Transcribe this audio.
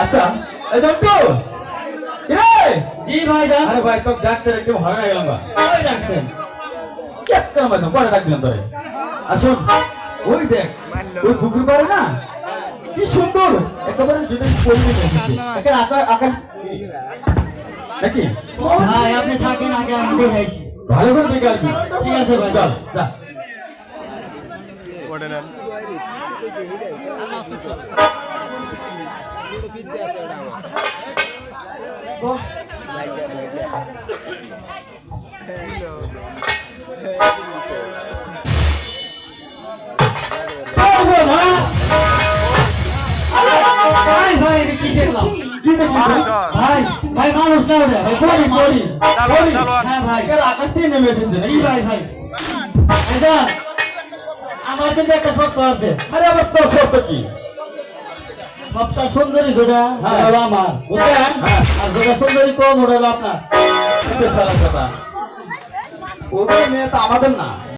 আচ্ছা এই জন্টু জি ভাইজান। আরে ভাই তো ডাক্তার একদম ভালো না গেলাম কই রাখছেন? কেন ভাই পরে ডাক দিলাম তোরে আসুন ওই দেখ ওই পুকুর পারে না কি সুন্দর একেবারে যদি পরিবেশ এসেছে একেবারে আকাশ নাকি ভাই আপনি থাকেন, আগে আমি দেখাইছি। ভালো করে দেখে আসবি। ঠিক আছে ভাই, চল যা ভাই ভাই এটা কি দেখলাম? কি দেখলি ভাই ভাই মানুষ না ওটা, ভাই বলি বলি। হ্যাঁ ভাই, আকাশ থেকে নেমে এসেছে জি নাকি ভাই ভাই। ভাইজান, আমার কিন্তু একটা শর্ত আছে। আরে আবার তোর শর্ত কি সবচেয়ে সুন্দরী যেটা হ্যাঁ। ওটা হলো আমার, বুঝছেন? হ্যাঁ। আর যেটা সুন্দরী কম ওটা হলো আপনার। কথা ওই মেয়ে তো আমাদের না।